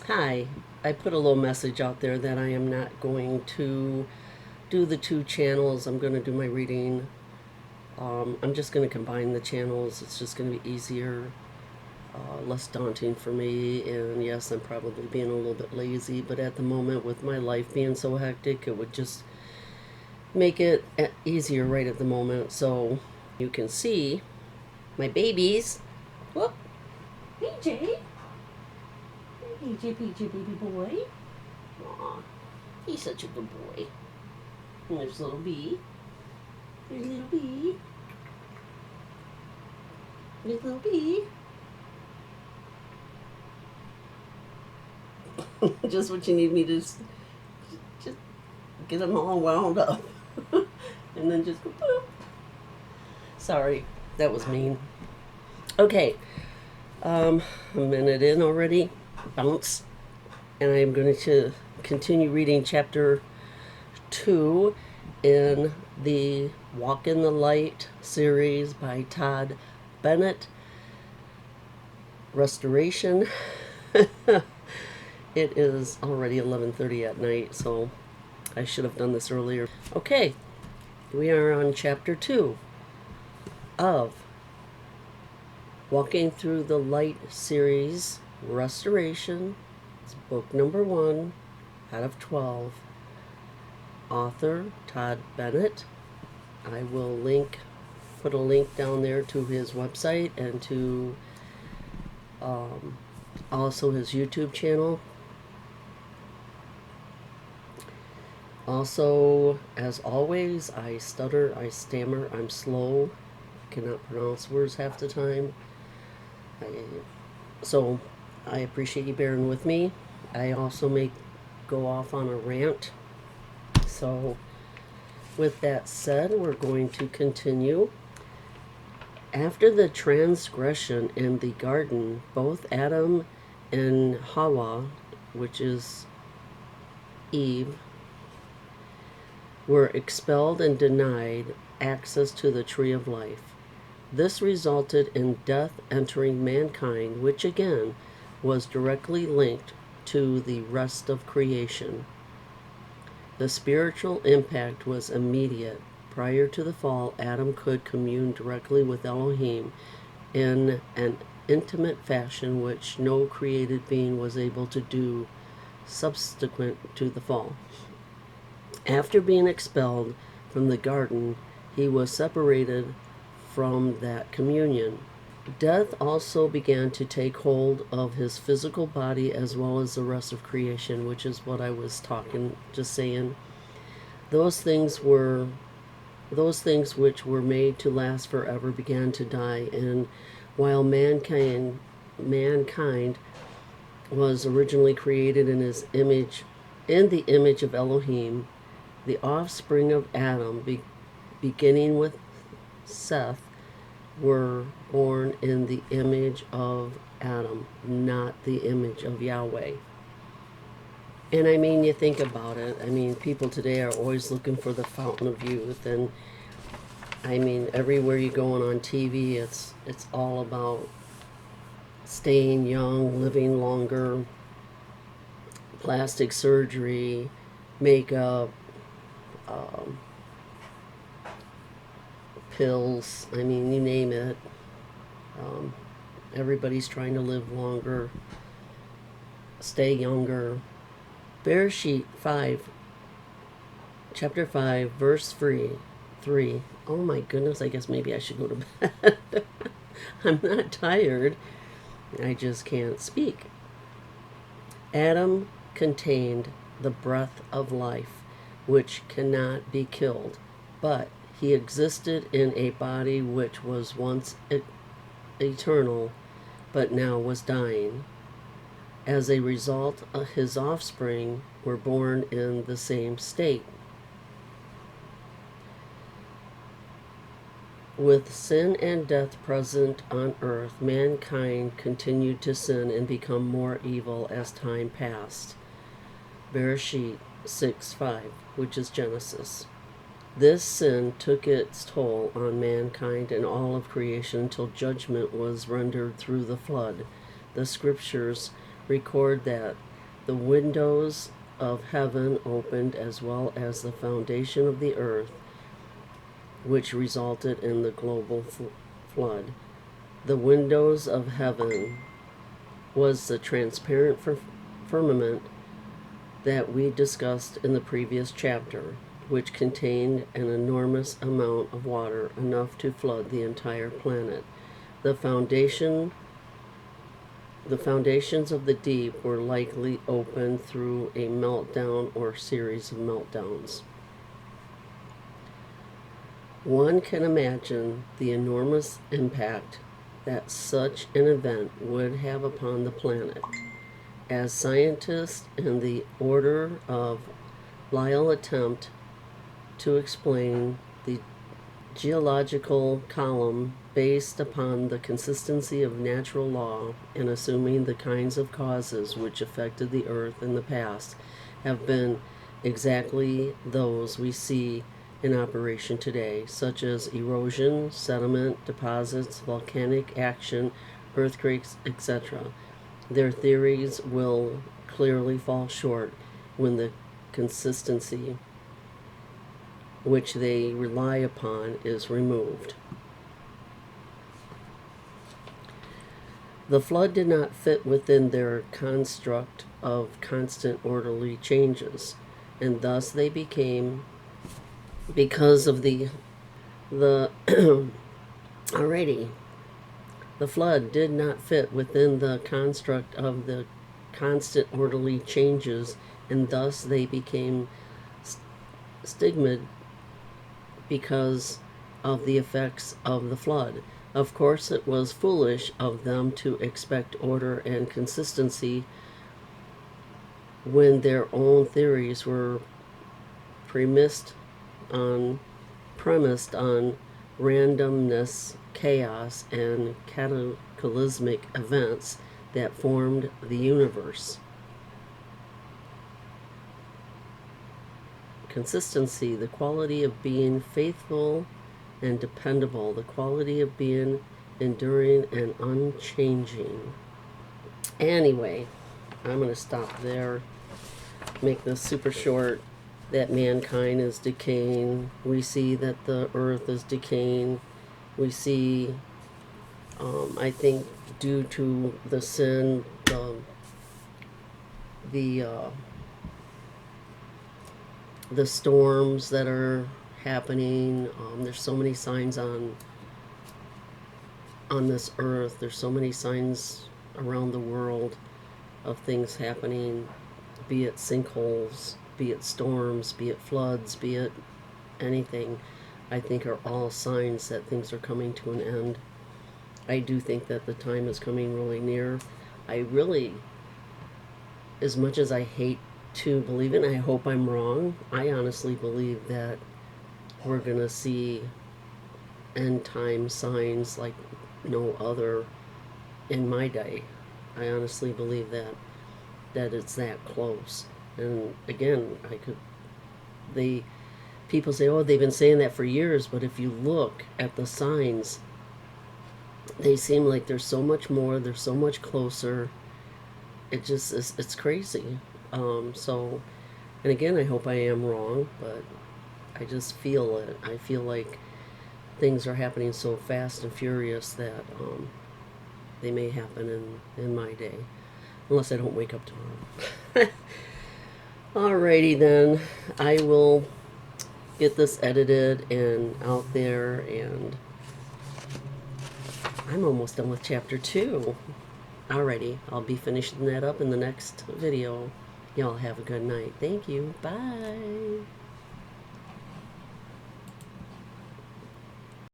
Hi, I put a little message out there that I am not going to do the two channels. I'm going to do my reading. I'm just going to combine the channels. It's just going to be easier, less daunting for me. And yes, I'm probably being a little bit lazy, but at the moment, with my life being so hectic, it would just make it easier right at the moment. So you can see my babies. Whoop, PJ. PJ, baby boy. Aw, he's such a good boy. And there's little B. There's little B. There's little B. Just what you need me to just get them all wound up. And then just go boop. Sorry, that was mean. Okay, a minute in already. Bounce. And I'm going to continue reading chapter 2 in the Walk in the Light series by Todd Bennett. Restoration. It is already 11:30 at night, so I should have done this earlier. Okay, we are on chapter 2 of Walking Through the Light series, Restoration. It's book number 1 out of 12. Author Todd Bennett. I will put a link down there to his website and to also his YouTube channel. Also, as always, I stutter, I stammer, I'm slow, I cannot pronounce words half the time. So I appreciate you bearing with me. I also may go off on a rant. So with that said, we're going to continue. After the transgression in the garden, both Adam and Hawa, which is Eve, were expelled and denied access to the tree of life. This resulted in death entering mankind, which again was directly linked to the rest of creation. The spiritual impact was immediate. Prior to the fall, Adam could commune directly with Elohim in an intimate fashion which no created being was able to do subsequent to the fall. After being expelled from the garden, he was separated from that communion. Death also began to take hold of his physical body as well as the rest of creation, which is what I was just saying. Those things which were made to last forever began to die, and while mankind was originally created in his image, in the image of Elohim, the offspring of Adam, beginning with Seth, were born in the image of Adam, not the image of Yahweh. And I mean, you think about it. I mean, people today are always looking for the fountain of youth, and I mean, everywhere you go on TV, it's all about staying young, living longer, plastic surgery, makeup, pills. I mean, you name it. Everybody's trying to live longer, stay younger. Bereshit 5, chapter 5, verse 3. Oh my goodness, I guess maybe I should go to bed. I'm not tired. I just can't speak. Adam contained the breath of life, which cannot be killed, but he existed in a body which was once eternal, but now was dying. As a result, his offspring were born in the same state. With sin and death present on earth, mankind continued to sin and become more evil as time passed. Bereshit 6:5, which is Genesis. This sin took its toll on mankind and all of creation until judgment was rendered through the flood. The scriptures record that the windows of heaven opened, as well as the foundation of the earth, which resulted in the global flood. The windows of heaven was the transparent firmament that we discussed in the previous chapter, which contained an enormous amount of water, enough to flood the entire planet. The foundations of the deep were likely opened through a meltdown or series of meltdowns. One can imagine the enormous impact that such an event would have upon the planet. As scientists in the Order of Lyell attempt to explain the geological column based upon the consistency of natural law, and assuming the kinds of causes which affected the earth in the past have been exactly those we see in operation today, such as erosion, sediment deposits, volcanic action, earthquakes, etc. Their theories will clearly fall short when the consistency which they rely upon is removed. The flood did not fit within their construct of constant orderly changes, and thus they became, because of the already, the flood did not fit within the construct of the constant orderly changes, and thus they became stigmatized because of the effects of the flood. Of course, it was foolish of them to expect order and consistency when their own theories were premised on randomness, chaos, and cataclysmic events that formed the universe. Consistency, the quality of being faithful and dependable, the quality of being enduring and unchanging. Anyway, I'm going to stop there, make this super short. That mankind is decaying. We see that the earth is decaying. We see, I think, due to the sin, the storms that are happening. There's so many signs on this earth. There's so many signs around the world of things happening, be it sinkholes, be it storms, be it floods, be it anything. I think are all signs that things are coming to an end. I do think that the time is coming really near. I really, as much as I hate to believe it, and I hope I'm wrong, I honestly believe that we're going to see end time signs like no other in my day. I honestly believe that it's that close. And again, people say, oh, they've been saying that for years, but if you look at the signs, they seem like there's so much more, they're so much closer. It just is, it's crazy. So, and again, I hope I am wrong, but I just feel it. I feel like things are happening so fast and furious that they may happen in my day, unless I don't wake up tomorrow. Alrighty then, I will get this edited and out there, and I'm almost done with chapter 2. Alrighty, I'll be finishing that up in the next video. Y'all have a good night. Thank you. Bye.